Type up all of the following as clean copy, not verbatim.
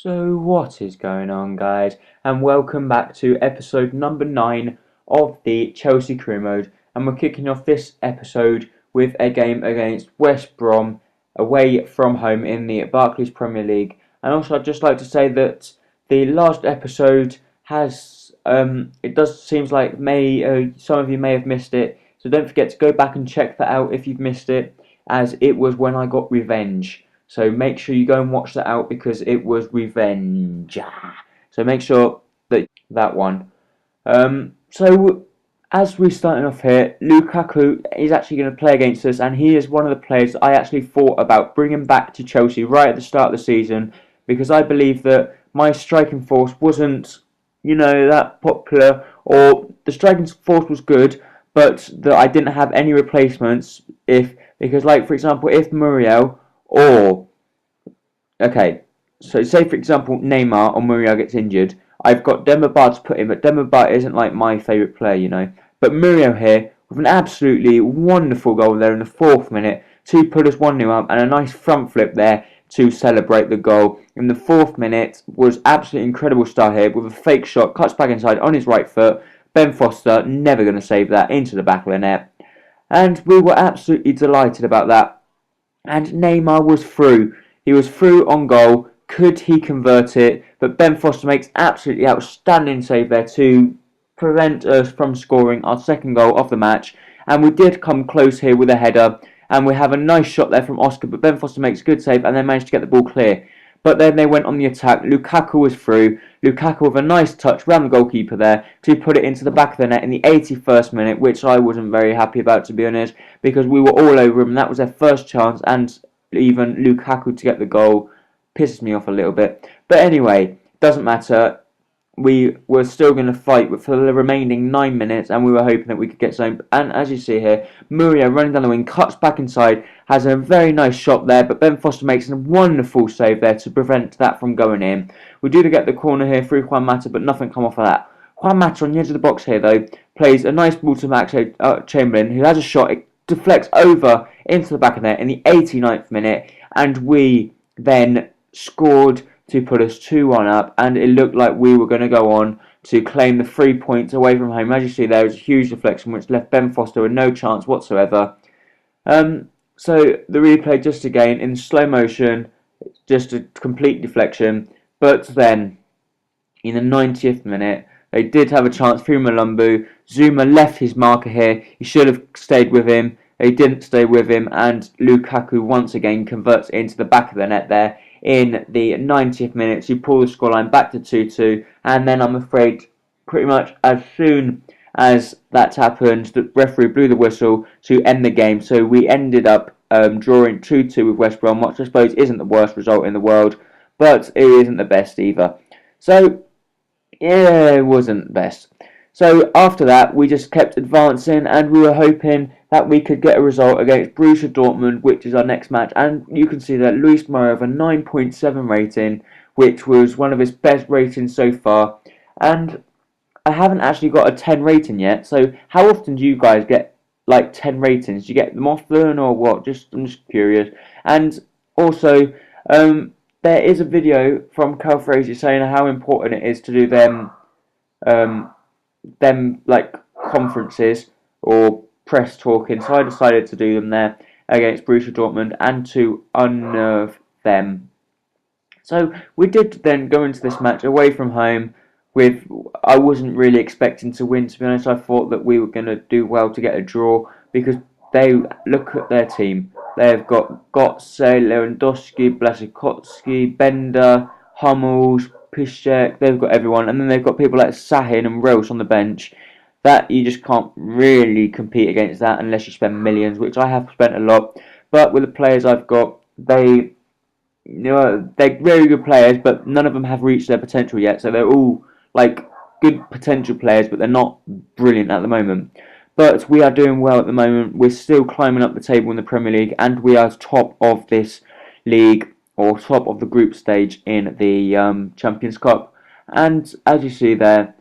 So what is going on, guys, and welcome back to episode number 9 of the Chelsea Career Mode, and we're kicking off this episode with a game against West Brom away from home in the Barclays Premier League. And also I'd just like to say that the last episode has it does seems like some of you may have missed it, so don't forget to go back and check that out if you've missed it, as it was when I got revenge. So make sure you go and watch that out because it was revenge. So make sure that one. So as we're starting off here, Lukaku is actually going to play against us, and he is one of the players I actually thought about bringing back to Chelsea right at the start of the season, because I believe that my striking force wasn't, that popular, or the striking force was good, but that I didn't have any replacements. Because, like, for example, if Muriel or okay, so say for example Neymar or Muriel gets injured, I've got Demba Ba to put in, but Demba Ba isn't like my favourite player. But Muriel here with an absolutely wonderful goal there in the 4th minute to put us 1-0 up, and a nice front flip there to celebrate the goal in the 4th minute was absolutely incredible start here with a fake shot, cuts back inside on his right foot. Ben Foster never going to save that into the back of the net, and we were absolutely delighted about that. And Neymar was through. He was through on goal. Could he convert it? But Ben Foster makes absolutely outstanding save there to prevent us from scoring our second goal of the match. And we did come close here with a header. And we have a nice shot there from Oscar. But Ben Foster makes a good save and then managed to get the ball clear. But then they went on the attack. Lukaku was through. Lukaku with a nice touch round the goalkeeper there to put it into the back of the net in the 81st minute, which I wasn't very happy about, to be honest, because we were all over him and that was their first chance, and even Lukaku to get the goal pisses me off a little bit. But anyway, doesn't matter. We were still going to fight for the remaining 9 minutes, and we were hoping that we could get something. And as you see here, Muriel running down the wing, cuts back inside, has a very nice shot there, but Ben Foster makes a wonderful save there to prevent that from going in. We do get the corner here through Juan Mata, but nothing come off of that. Juan Mata on the edge of the box here, though, plays a nice ball to Max Chamberlain, who has a shot. It deflects over into the back of the net in the 89th minute, and we then scored to put us 2-1 up, and it looked like we were going to go on to claim the 3 points away from home. As you see, there was a huge deflection which left Ben Foster with no chance whatsoever. So the replay just again in slow motion, just a complete deflection. But then in the 90th minute, they did have a chance through Malumbu. Zuma left his marker here. He should have stayed with him. They didn't stay with him, and Lukaku once again converts into the back of the net there in the 90th minute to pull the scoreline back to 2-2. And then I'm afraid pretty much as soon as that happened, the referee blew the whistle to end the game. So we ended up drawing 2-2 with West Brom, which I suppose isn't the worst result in the world, but it isn't the best either. So yeah, it wasn't best. So after that, we just kept advancing, and we were hoping that we could get a result against Borussia Dortmund, which is our next match. And you can see that Luis Moura have a 9.7 rating, which was one of his best ratings so far. And I haven't actually got a 10 rating yet. So how often do you guys get like 10 ratings? Do you get them often or what? I'm just curious. And also, there is a video from Carl Fraser saying how important it is to do them like conferences or press talking, so I decided to do them there against Borussia Dortmund and to unnerve them. So we did then go into this match away from home with, I wasn't really expecting to win, to be honest. I thought that we were going to do well to get a draw, because they look at their team. They've got Götze, Lewandowski, Blaszczykowski, Bender, Hummels, Piszczek. They've got everyone, and then they've got people like Sahin and Rose on the bench. That you just can't really compete against that unless you spend millions, which I have spent a lot. But with the players I've got, they're very good players, but none of them have reached their potential yet. So they're all like good potential players, but they're not brilliant at the moment. But we are doing well at the moment. We're still climbing up the table in the Premier League, and we are top of this league, or top of the group stage in the Champions Cup. And as you see there,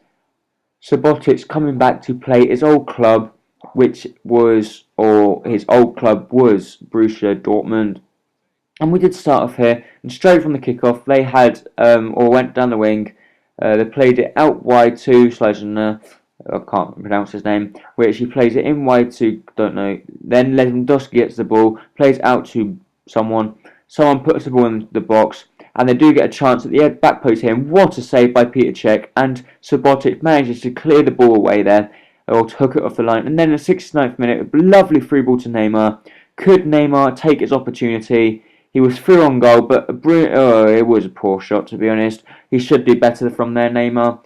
Subotic coming back to play his old club, his old club was Borussia Dortmund. And we did start off here, and straight from the kickoff, they had or went down the wing. They played it out wide to Slajana. I can't pronounce his name. Which he plays it in wide to don't know. Then Lewandowski gets the ball, plays out to someone. Someone puts the ball in the box, and they do get a chance at the back post here. And what a save by Peter Cech, and Subotic manages to clear the ball away there, or to hook it off the line. And then in the 69th minute, a lovely free ball to Neymar. Could Neymar take his opportunity? He was through on goal, but it was a poor shot, to be honest. He should do better from there, Neymar.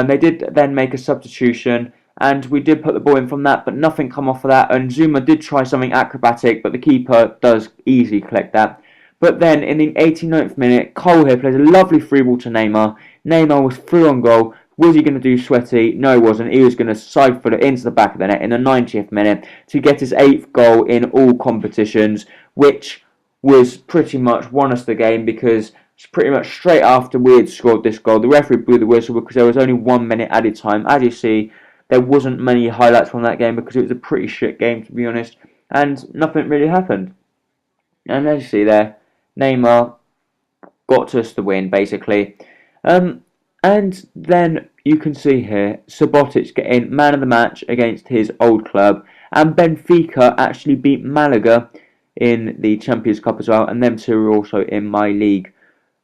They did then make a substitution, and we did put the ball in from that, but nothing come off of that. And Zuma did try something acrobatic, but the keeper does easily collect that. But then in the 89th minute, Cole here plays a lovely free ball to Neymar. Neymar was through on goal. Was he going to do sweaty? No, he wasn't. He was going to side foot it into the back of the net in the 90th minute to get his 8th goal in all competitions, which was pretty much won us the game, because pretty much straight after we had scored this goal, the referee blew the whistle because there was only 1 minute added time. As you see, there wasn't many highlights from that game because it was a pretty shit game, to be honest, and nothing really happened. And as you see there, Neymar got us the win, basically. And then you can see here, Subotic getting man of the match against his old club, and Benfica actually beat Malaga in the Champions Cup as well, and them two were also in my league.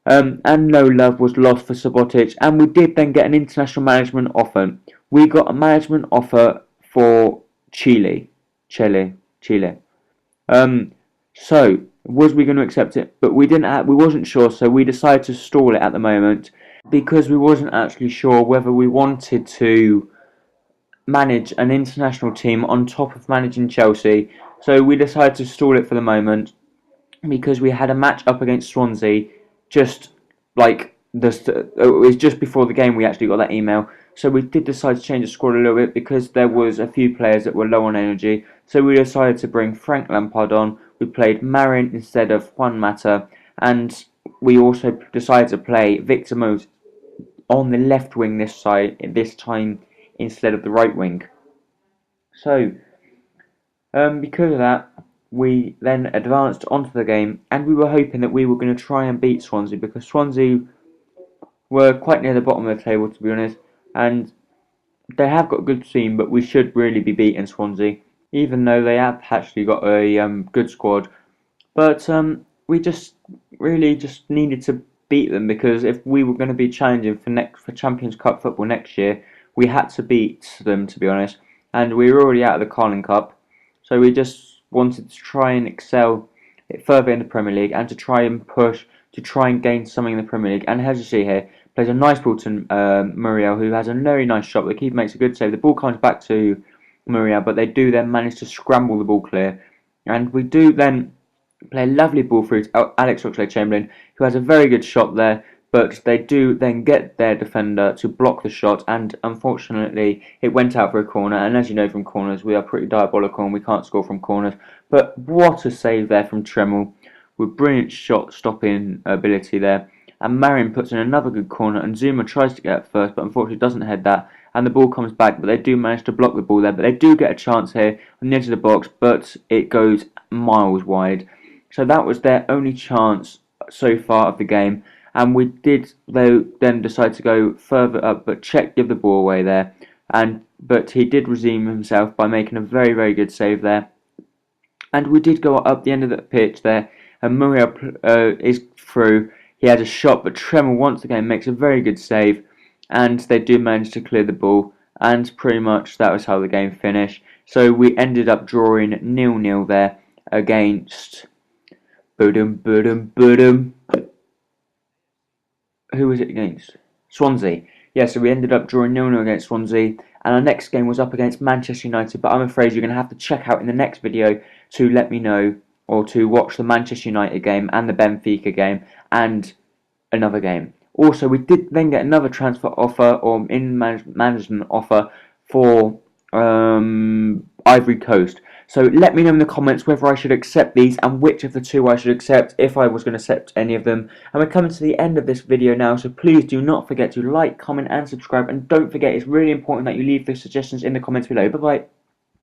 And no love was lost for Subotic, and we did then get an international management offer. We got a management offer for Chile. So was we going to accept it? But we didn't. We wasn't sure, so we decided to stall it at the moment because we wasn't actually sure whether we wanted to manage an international team on top of managing Chelsea. So we decided to stall it for the moment because we had a match up against Swansea just like this. It was just before the game we actually got that email. So we did decide to change the squad a little bit because there was a few players that were low on energy. So we decided to bring Frank Lampard on. We played Marin instead of Juan Mata, and we also decided to play Victor Moses on the left wing this time instead of the right wing. So because of that, we then advanced onto the game, and we were hoping that we were going to try and beat Swansea, because Swansea were quite near the bottom of the table, to be honest, and they have got a good team, but we should really be beating Swansea, even though they have actually got a good squad. But we just needed to beat them, because if we were going to be challenging for Champions Cup football next year, we had to beat them, to be honest, and we were already out of the Carling Cup. So we just wanted to try and excel further in the Premier League, and to try and push to try and gain something in the Premier League. And as you see here, plays a nice ball to Muriel, who has a very nice shot. The keeper makes a good save. The ball comes back to Muriel, but they do then manage to scramble the ball clear. And we do then play a lovely ball through to Alex Oxlade-Chamberlain, who has a very good shot there. But they do then get their defender to block the shot, and unfortunately it went out for a corner. And as you know from corners, we are pretty diabolical and we can't score from corners. But what a save there from Tremmel, with brilliant shot stopping ability there. And Marin puts in another good corner, and Zuma tries to get it first, but unfortunately doesn't head that, and the ball comes back, but they do manage to block the ball there. But they do get a chance here on the edge of the box, but it goes miles wide. So that was their only chance so far of the game. And we did, though, then decide to go further up, but Cech give the ball away there. But he did redeem himself by making a very, very good save there. And we did go up the end of the pitch there, and Muriel is through. He has a shot, but Tremmel once again makes a very good save, and they do manage to clear the ball. And pretty much that was how the game finished. So we ended up drawing 0-0 there against who was it against? Swansea. Yeah, so we ended up drawing 0-0 against Swansea, and our next game was up against Manchester United, but I'm afraid you're going to have to check out in the next video to let me know, or to watch the Manchester United game and the Benfica game and another game. Also, we did then get another transfer offer, or management offer for Ivory Coast. So let me know in the comments whether I should accept these and which of the two I should accept, if I was going to accept any of them. And we're coming to the end of this video now, so please do not forget to like, comment and subscribe, and don't forget, it's really important that you leave the suggestions in the comments below. Bye bye.